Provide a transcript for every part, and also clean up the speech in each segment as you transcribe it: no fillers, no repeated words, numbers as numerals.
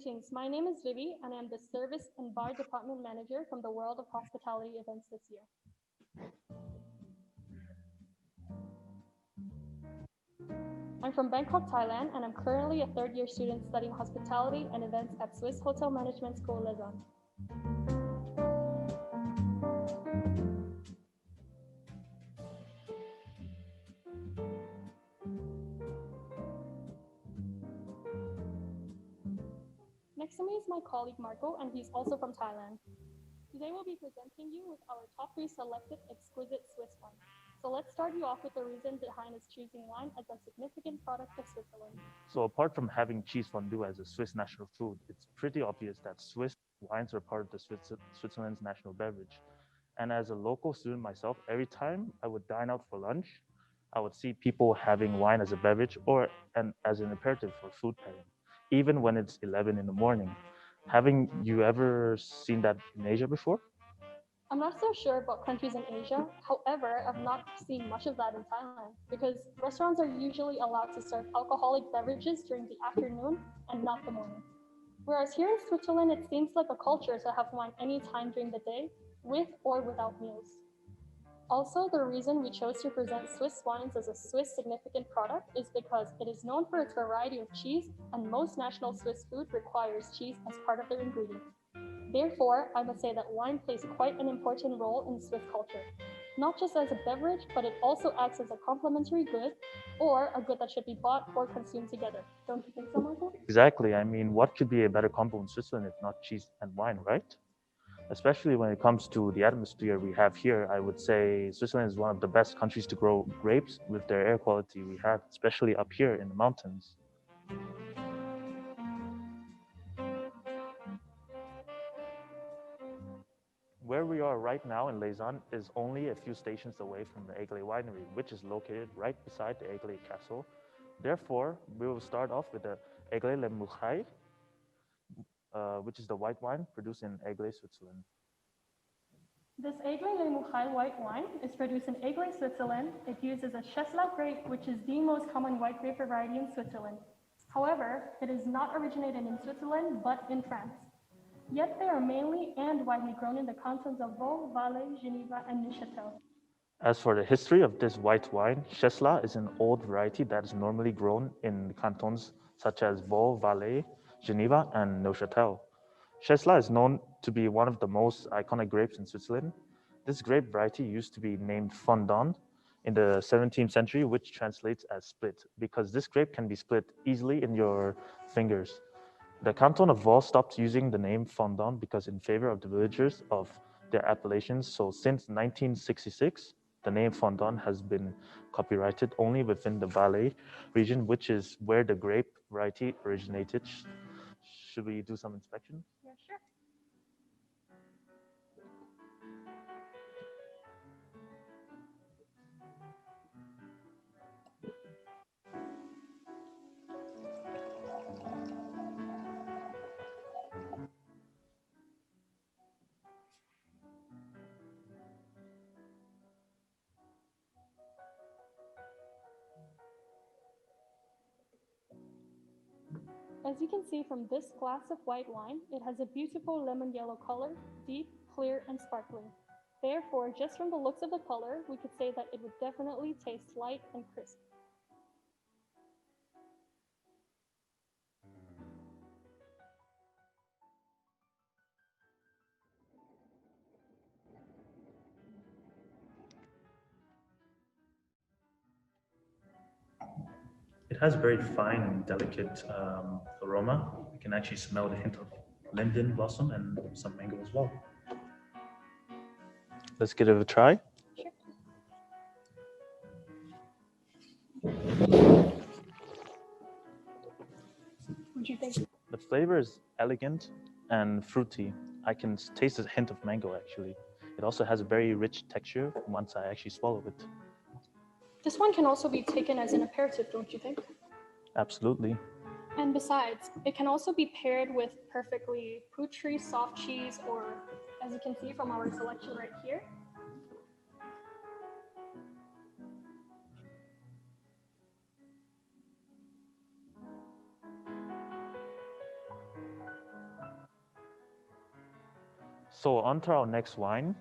Greetings, my name is Vivi and I am the Service and Bar Department Manager from the World of Hospitality events this year. I'm from Bangkok, Thailand, and I'm currently a third-year student studying hospitality and events at Swiss Hotel Management School, Lausanne. Next to me is my colleague Marko, and he's also from Thailand. Today we'll be presenting you with our top 3 selected exquisite Swiss wines. So let's start you off with the reason behind us choosing wine as a significant product of Switzerland. So apart from having cheese fondue as a Swiss national food, it's pretty obvious that Swiss wines are part of the Switzerland's national beverage. And as a local student myself, every time I would dine out for lunch, I would see people having wine as a beverage or as an imperative for food pairing, even when it's 11 in the morning. Having you ever seen that in Asia before? I'm not so sure about countries in Asia. However, I've not seen much of that in Thailand because restaurants are usually allowed to serve alcoholic beverages during the afternoon and not the morning. Whereas here in Switzerland, it seems like a culture to have wine any time during the day, with or without meals. Also, the reason we chose to present Swiss wines as a Swiss significant product is because it is known for its variety of cheese, and most national Swiss food requires cheese as part of their ingredient. Therefore, I must say that wine plays quite an important role in Swiss culture, not just as a beverage, but it also acts as a complementary good or a good that should be bought or consumed together. Don't you think so, Michael? Exactly. I mean, what could be a better combo in Switzerland if not cheese and wine, right? Especially when it comes to the atmosphere we have here, I would say Switzerland is one of the best countries to grow grapes with their air quality we have, especially up here in the mountains. Where we are right now in Lausanne is only a few stations away from the Aigle winery, which is located right beside the Aigle castle. Therefore, we will start off with the Aigle Le Mouchai, which is the white wine produced in Aigle, Switzerland. This Aigle Le Mouchai white wine is produced in Aigle, Switzerland. It uses a Chesla grape, which is the most common white grape variety in Switzerland. However, it is not originated in Switzerland, but in France. Yet they are mainly and widely grown in the cantons of Vaud, Valais, Geneva, and Neuchâtel. As for the history of this white wine, Chesla is an old variety that is normally grown in cantons such as Vaud, Valais, Geneva, and Neuchâtel. Chesla is known to be one of the most iconic grapes in Switzerland. This grape variety used to be named Fondant in the 17th century, which translates as split, because this grape can be split easily in your fingers. The canton of Vaud stopped using the name Fondant because in favor of the villagers of their appellations. So since 1966, the name Fondant has been copyrighted only within the Valais region, which is where the grape variety originated. Should we do some inspection? Yeah, sure. As you can see from this glass of white wine, it has a beautiful lemon yellow color, deep, clear, and sparkling. Therefore, just from the looks of the color, we could say that it would definitely taste light and crisp. It has very fine and delicate aroma. You can actually smell the hint of linden blossom and some mango as well. Let's give it a try. Sure. What do you think? The flavor is elegant and fruity. I can taste a hint of mango actually. It also has a very rich texture once I actually swallow it. This one can also be taken as an aperitif, don't you think? Absolutely. And besides, it can also be paired with perfectly poutry, soft cheese, or as you can see from our selection right here. So on to our next wine.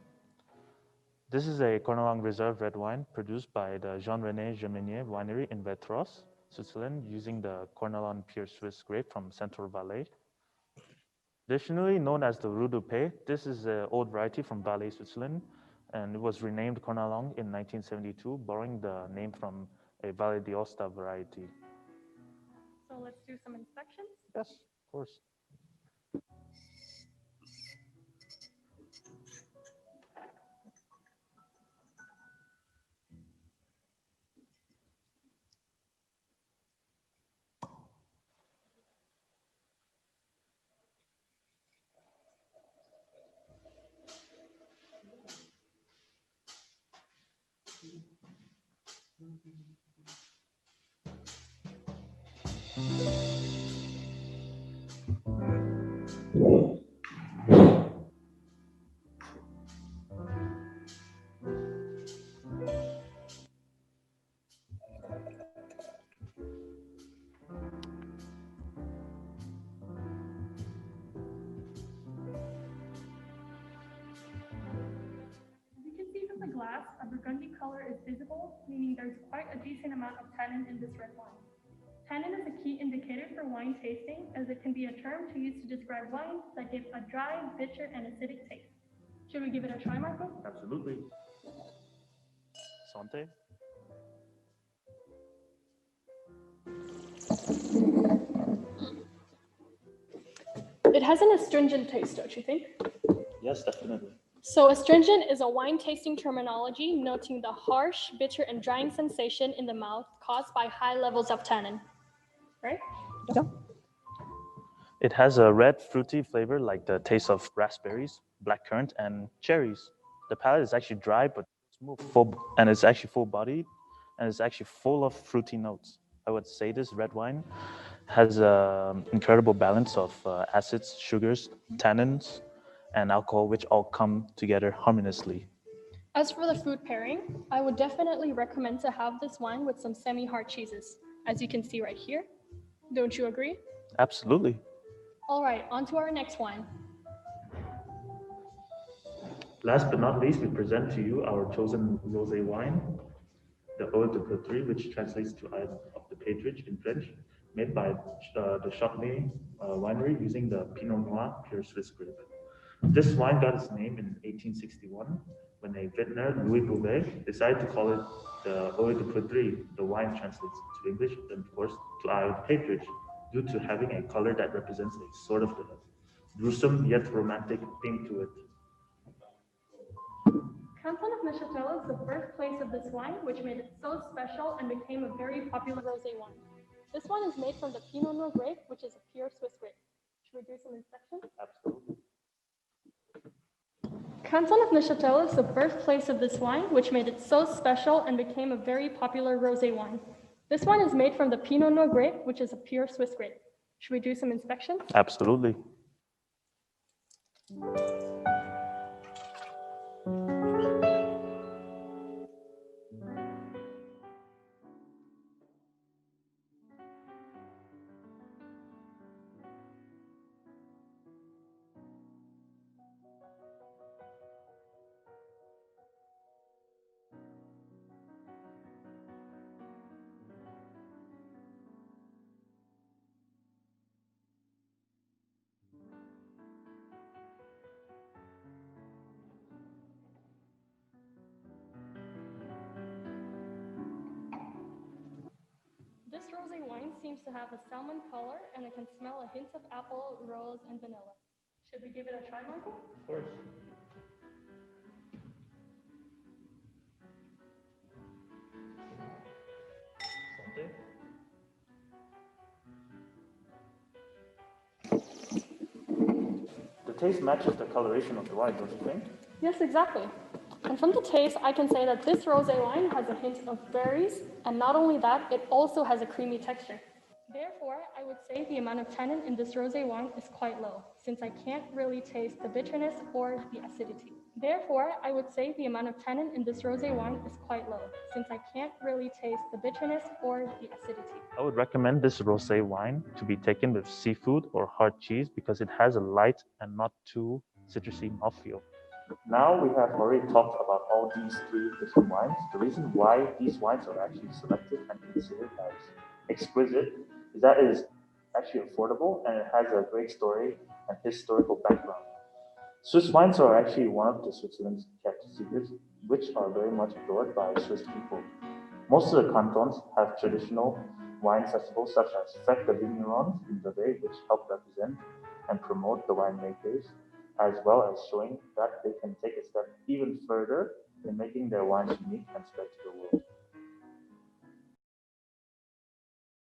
This is a Crnila Reserve red wine produced by the Jean-René Geminier winery in Vétros, Switzerland, using the Crnila pure Swiss grape from Central Valais. Traditionally known as the Roux du Pays, this is an old variety from Valais, Switzerland, and it was renamed Crnila in 1972, borrowing the name from a Valle d'Aosta variety. So let's do some inspections. Yes, of course. As you can see from the glass, a burgundy color is visible, meaning there's quite a decent amount of tannin in this red wine. Tannin is a key indicator for wine tasting, as it can be a term to use to describe wines that give a dry, bitter, and acidic taste. Should we give it a try, Marko? Absolutely. Santé. It has an astringent taste, don't you think? Yes, definitely. So astringent is a wine tasting terminology noting the harsh, bitter, and drying sensation in the mouth caused by high levels of tannin, right? Yeah. It has a red, fruity flavor like the taste of raspberries, blackcurrant, and cherries. The palate is actually dry but smooth, and it's actually full-bodied, and it's actually full of fruity notes. I would say this red wine has an incredible balance of acids, sugars, tannins, and alcohol, which all come together harmoniously. As for the food pairing, I would definitely recommend to have this wine with some semi-hard cheeses, as you can see right here. Don't you agree? Absolutely. All right, on to our next wine. Last but not least, we present to you our chosen rosé wine, the Eau de Coterie, which translates to Eye of the Patronage in French, made by the Chardonnay winery using the Pinot Noir pure Swiss grape. This wine got its name in 1861 when a vintner, Louis Bouvet, decided to call it the Eau de Coterie. The wine translates to English, and of course, to Eye of the Patronage, due to having a color that represents a sort of the gruesome yet romantic theme to it. Canton of Neuchâtel is the birthplace of this wine, which made it so special and became a very popular rosé wine. This one is made from the Pinot Noir grape, which is a pure Swiss grape. Should we do some inspection? Absolutely. Canton of Neuchâtel is the birthplace of this wine, which made it so special and became a very popular rosé wine. This one is made from the Pinot Noir grape, which is a pure Swiss grape. Should we do some inspection? Absolutely. This rosé wine seems to have a salmon color, and I can smell a hint of apple, rose, and vanilla. Should we give it a try, Marko? Of course. The taste matches the coloration of the wine, don't you think? Yes, exactly. And from the taste, I can say that this rosé wine has a hint of berries, and not only that, it also has a creamy texture. Therefore, I would say the amount of tannin in this rosé wine is quite low, since I can't really taste the bitterness or the acidity. Therefore, I would say the amount of tannin in this rosé wine is quite low, since I can't really taste the bitterness or the acidity. I would recommend this rosé wine to be taken with seafood or hard cheese because it has a light and not too citrusy mouthfeel. Now we have already talked about all these three different wines. The reason why these wines are actually selected and considered as exquisite is that it is actually affordable and it has a great story and historical background. Swiss wines are actually one of the Switzerland's kept secrets, which are very much adored by Swiss people. Most of the cantons have traditional wine festivals such as Fête de Vignerons in Bavaria, which help represent and promote the winemakers, as well as showing that they can take a step even further in making their wines unique and spread to the world.